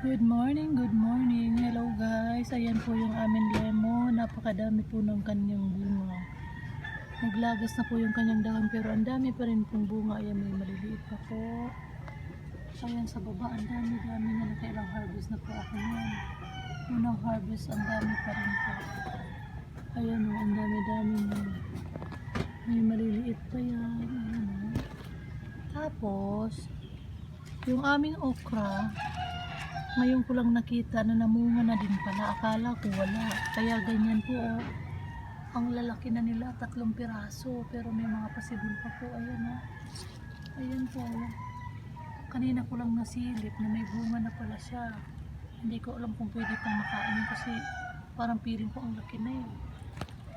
Good morning, good morning. Hello guys. Ayan po yung aming lemon. Napakadami po ng kanyang bunga. Naglagas na po yung kanyang dahon pero ang dami pa rin pong bunga. Ayan, may maliliit pa po. Ayan sa baba, ang dami-dami na nakailang harvest na po ako yan. Unang harvest, ang dami pa rin po. Ayan o, ang dami-dami na. May maliliit pa yan. Ayan o. Tapos, yung aming okra, ngayon ko lang nakita na namunga na din pala. Akala ko wala. Kaya ganyan po oh. Ang lalaki na nila, 3 piraso. Pero may mga pasibol pa po. Ayan oh. Ayan po. Kanina ko lang nasilip na may bunga na pala siya. Hindi ko alam kung pwede pang makain kasi parang piling ko ang laki na yun.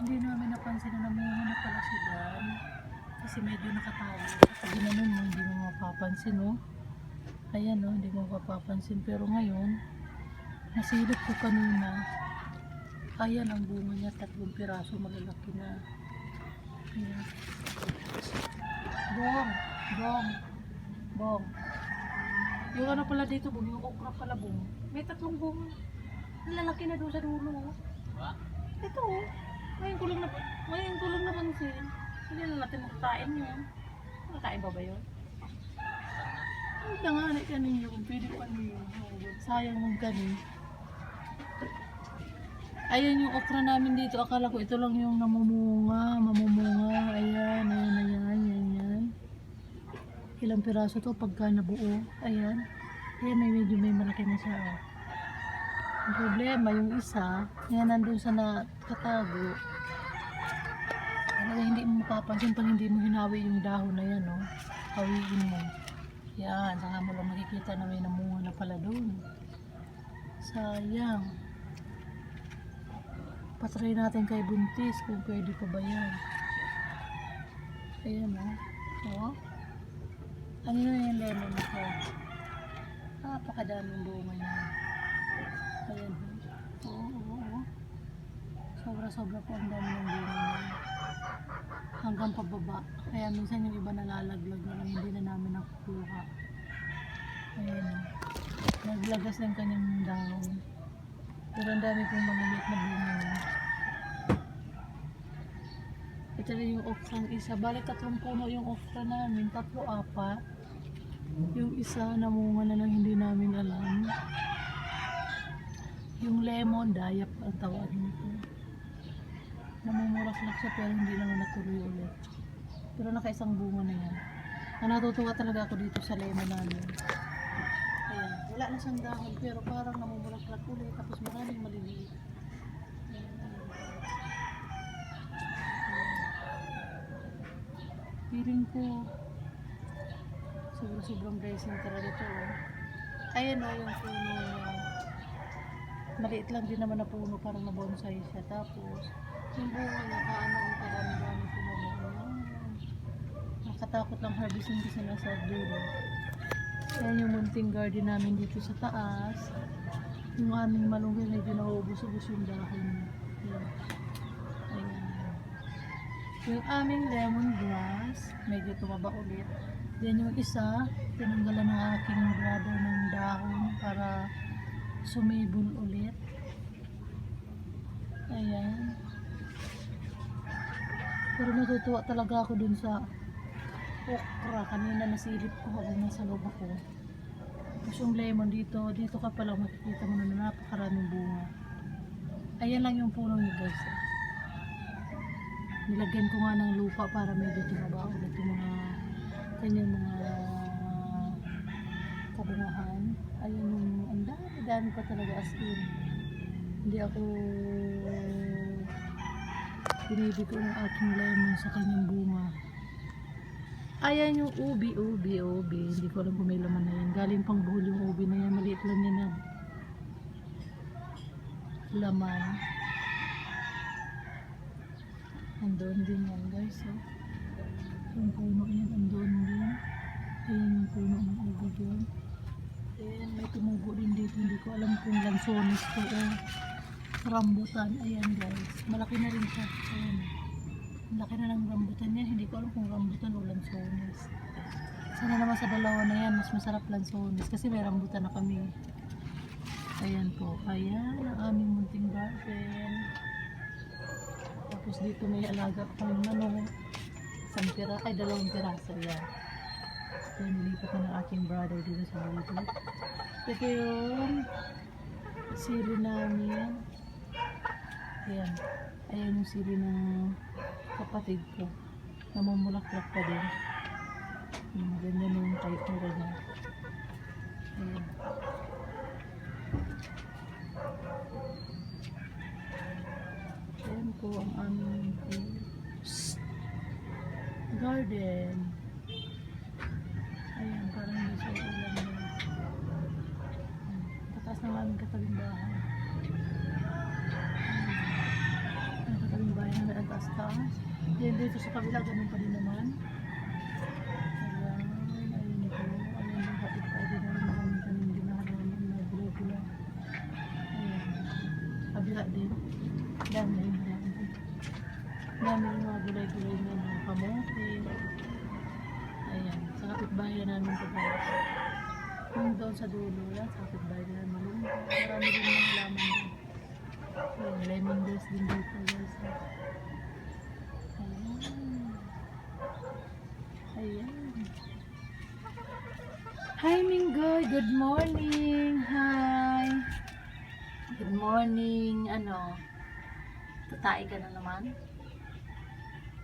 Hindi namin napansin na namunga na pala siya dyan. Kasi medyo nakatawa. Pag ginanon mo, hindi mo mapapansin oh. Ayan o, hindi mo mapapansin. Pero ngayon, nasilip ko kanina. Ayan ang bunga niya, 3 piraso, malalaki na. Ayan. Bong, bong, bong. Yung ano pala dito, bong, yung okra pala, bong. May 3 bunga. Malalaki na doon sa dulo. Ito o. Ngayon ko lang napansin. Hindi na natin makatain yun. Makatain ba yun? Ang tangan ay kanin yung pwede pa niyo. Sayang mong kanin. Ayan yung okra namin dito. Akala ko ito lang yung mamumunga. Ayan, ayan. Ilang piraso to pagka nabuo. Ayan. Ayan, medyo may malaki na siya. Oh. Ang problema, yung isa, yan nandun sa nakatago. Talaga hindi mo mapapansin pag hindi mo hinawi yung dahon na yan. Oh. Hawiin mo. Yan, saka mo lang makikita na may namunga na pala doon. Sayang. Patry natin kay Buntis kung pwede pa ba yan. Ayan o. Oh. Ano na yung lemon ito? Napakadaming bunga niya. Ayan o. Oo. Sobra-sobra po ang dami ng bunga niya. Hanggang pababa. Kaya minsan yung iba nalalaglag na lang, hindi na namin nakukuha. Ayan o. Naglagas ng kanyang dahon. Pero ang dami pong maliliit na bunga niya. Ito rin yung okra ng isa. Balik 3 puno yung okra namin. 3, 4. Yung isa namunga na lang hindi namin alam. Yung lemon, dayap ang tawagin nito. Namumulaklak siya pero hindi naman natuloy ulit. Pero nakaisang bunga na yan. Natutuwa talaga ako dito sa lemon namin. Ayan, wala na siyang dahon pero parang namumulaklak ulit tapos maraming maliliit. Feeling ko sobrang blessing talaga ito. Ayan o yung puno niya. Maliit lang din naman na puno, parang na bonsai siya. Tapos yung bunga niya, kaano ang karami-dami puno. Nakatakot lang harvesting kasi nasa dulo. Ayan yung munting garden namin dito sa taas. Yung aming malunggay medyo nauubos-ubos yung dahon niya. Ayan. Yung aming lemongrass, medyo tumaba ulit. Then yung isa, tinanggalan ng aking brother ng dahon para sumibol ulit. Ayan. Pero natutuwa talaga ako dun sa okra. Kanina nasilip ko habang nasa loob ako. Tapos yung lemon dito ka pala makikita mo na napakaraming bunga. Ayan lang yung puno niya guys. Nilagyan ko nga ng lupa para medyo tumaba ulit yung mga kanyang mga kabungahan. Ayun yung ang dami pa talaga as in. Hindi ako binibigo ng aking lemon sa kanyang bunga. Ayan yung ubi. Hindi ko alam kung may laman na yan. Galing pang buhol yung ubi na yan. Maliit lang yan na laman. Andun din yan guys. Oh. Yung puno yan, andun din. Ayan yung puno ng ubi dyan. Ayan, may tumubo din dito. Hindi ko alam kung lansones to o rambutan. Ayan guys. Malaki na rin siya. Ayan. Laki na ng rambutan yan. Hindi ko alam kung rambutan o lansones. Sana naman sa dalawa na yan, mas masarap lansones. Kasi may rambutan na kami. Ayan, ang aming munting garden. Tapos dito may alaga pa kami manok. Isang pira, ay 2 piraso yan. Kaya nilipat na ng aking brother dito sa bibig. Ito yung sili namin. Ayan. Ayan yung sili ng kapatid ko. Namumulaklak pa din. Ganyan yung type nila niya. Ayan. Ayan po ang aming garden. Ayan, parang hindi siya ulan na. Pataas ng aming katabing bahay. Ang katabing bahay namin ang taas-taas. Then dito sa kabila, ganun pa din naman. Ayan, ayun po. Ayan yung kapit-pwede na rin namin kaming ginahalaman na gula-gula. Ayan, kabila din. Dami rin namin. Dami rin mga gulay-gulay na mga kamote. Ayan, sa kapitbahay na namin ito guys. Yung doon sa dulo yan, sa kapitbahay na namin. Marami din mga laman din. Ayan, lemongrass din dito guys. Ayan. Ayan. Hi Minggoy, good morning. Hi. Good morning. Ano? Tatay ka na naman?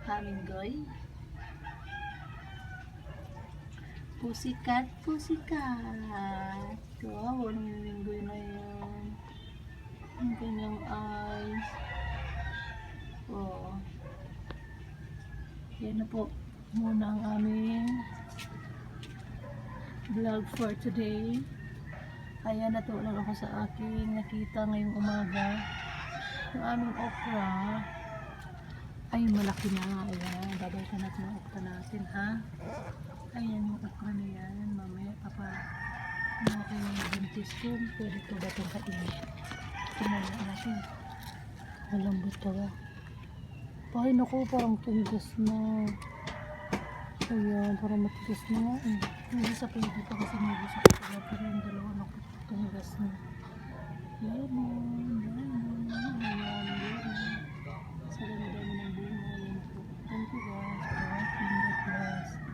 Ha Minggoy? Pusikat, pusikat. Wow, walang Minggoy na yan. Ang kanyang eyes. Oh. Yan na po muna ang aming vlog for today. Ayan, natulog ako sa aking nakita ngayong umaga. Yung aming okra ay malaki na. Ayan, babalikan natin ang okra natin ha. Ayan yung okra na yan. Mamaya papa ano kayo yung buntis ko. Pwede ito ba itong kainin? Tingnan natin. Malambot ka ba? Ay naku, parang tumigas na. Ayan, parang matigas na nga eh. Yung isa pa yung dito kasi may gusto ko. Pero yung dalawa naku, tumigas na.